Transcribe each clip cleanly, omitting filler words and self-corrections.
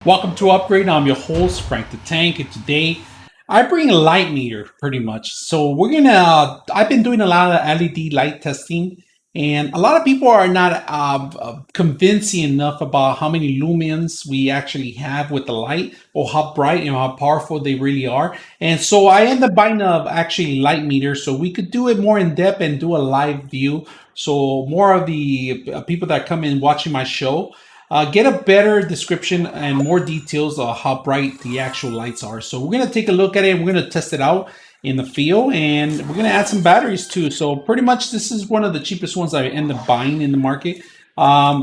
Welcome to Upgrade. I'm your host, Frank the Tank, and today I bring a light meter pretty much. So I've been doing a lot of LED light testing, and a lot of people are not convincing enough about how many lumens we actually have with the light or how bright and how powerful they really are. And so I end up buying a actually light meter so we could do it more in depth and do a live view. So more of the people that come in watching my show get a better description and more details of how bright the actual lights are. So we're going to take a look at it. We're going to test it out in the field, and we're going to add some batteries too. So pretty much this is one of the cheapest ones I end up buying in the market.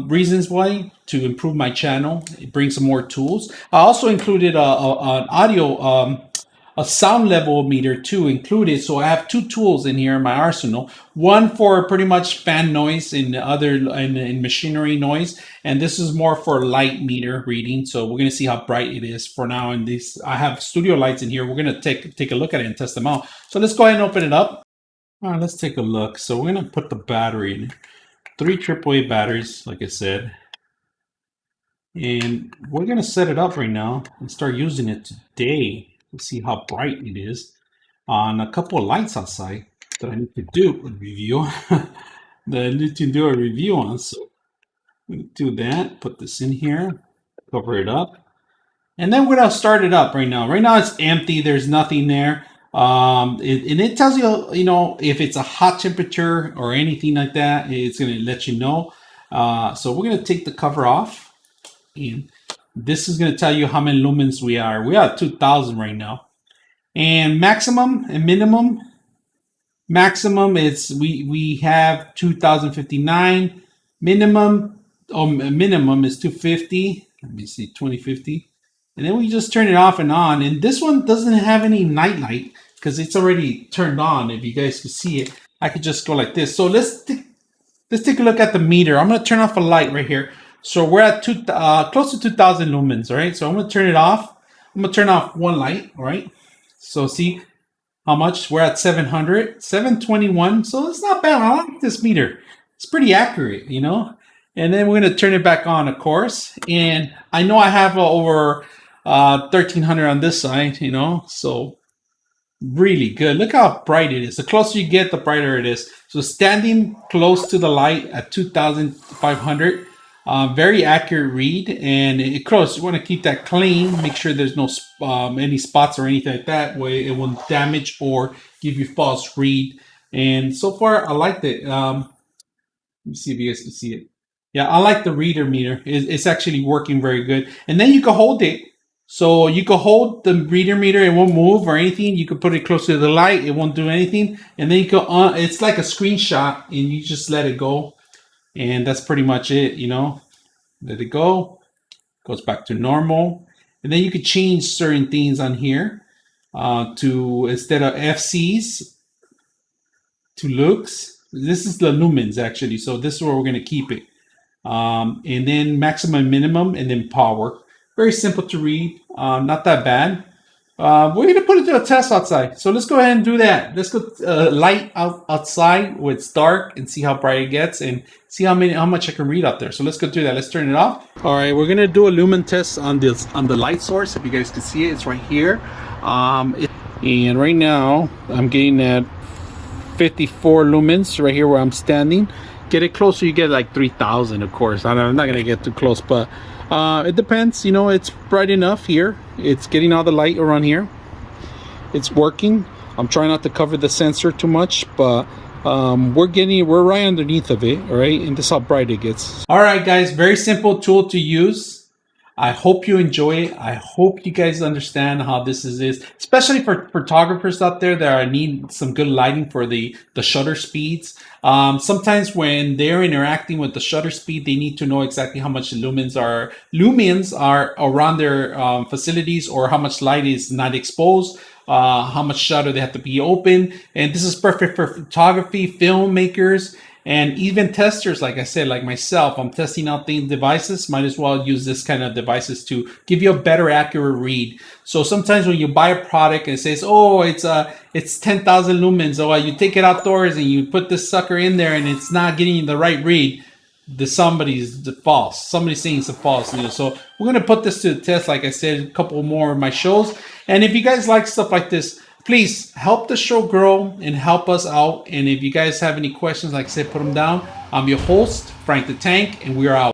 Reasons why: to improve my channel, it brings some more tools. I also included an audio a sound level meter too included. So I have two tools in here in my arsenal. One for pretty much fan noise and other in machinery noise, and this is more for light meter reading. So we're gonna see how bright it is for now. And these I have studio lights in here. We're gonna take a look at it and test them out. So let's go ahead and open it up. All right, let's take a look. So we're gonna put the battery in. 3 AAA batteries, like I said. And we're gonna set it up right now and start using it today. Let's see how bright it is on a couple of lights outside that I need to do a review. That I need to do a review on. So I'm gonna do that. Put this in here, cover it up, and then we're gonna start it up right now. Right now it's empty. There's nothing there. And it tells you, if it's a hot temperature or anything like that. It's gonna let you know. So we're gonna take the cover off. And this is going to tell you how many lumens we are. We are 2,000 right now. And maximum and minimum. Maximum is we have 2,059. Minimum is 250. Let me see, 2050. And then we just turn it off and on. And this one doesn't have any night light because it's already turned on. If you guys can see it, I could just go like this. So let's take a look at the meter. I'm going to turn off a light right here. So we're at close to 2,000 lumens, all right? So I'm going to turn it off. I'm going to turn off one light, all right? So see how much? We're at 700, 721. So it's not bad. I like this meter. It's pretty accurate, And then we're going to turn it back on, of course. And I know I have over 1,300 on this side, So really good. Look how bright it is. The closer you get, the brighter it is. So standing close to the light at 2,500. Very accurate read, and of course you want to keep that clean. Make sure there's no any spots or anything like that where it won't damage or give you false read. And so far, I liked it. Let me see if you guys can see it. Yeah, I like the reader meter. It's actually working very good. And then you can hold it. So you can hold the reader meter. It won't move or anything. You can put it close to the light. It won't do anything. And then you go it's like a screenshot, and you just let it go. And that's pretty much it, Let it go. Goes back to normal. And then you could change certain things on here to, instead of FCs, to lux. This is the lumens, actually. So this is where we're going to keep it. And then maximum, minimum, and then power. Very simple to read. Not that bad. We're going to put it to a test outside. So let's go ahead and do that. Let's go light outside where it's dark and see how bright it gets and see how much I can read out there. So let's go do that. Let's turn it off. All right, we're going to do a lumen test on the light source. If you guys can see it, it's right here. And right now I'm getting at 54 lumens right here where I'm standing. Get it closer, you get like 3,000, of course. I'm not going to get too close, but it depends. It's bright enough here. It's getting all the light around here. It's working. I'm trying not to cover the sensor too much, but we're right underneath of it, all right? And this is how bright it gets. All right, guys, very simple tool to use. I hope you enjoy it. I hope you guys understand how this is, especially for photographers out there that need some good lighting for the shutter speeds. Sometimes when they're interacting with the shutter speed, they need to know exactly how much lumens are around their facilities, or how much light is not exposed, how much shutter they have to be open. And this is perfect for photography, filmmakers, and even testers. Like I said, like myself, I'm testing out these devices. Might as well use this kind of devices to give you a better accurate read. So sometimes when you buy a product and it says, oh, it's 10,000 lumens, or you take it outdoors and you put this sucker in there and it's not getting you the right read, somebody's false. Somebody's saying it's a false news. So we're gonna put this to the test. Like I said, a couple more of my shows. And if you guys like stuff like this, please help the show grow and help us out. And if you guys have any questions, like I said, put them down. I'm your host, Frank the Tank, and we are out.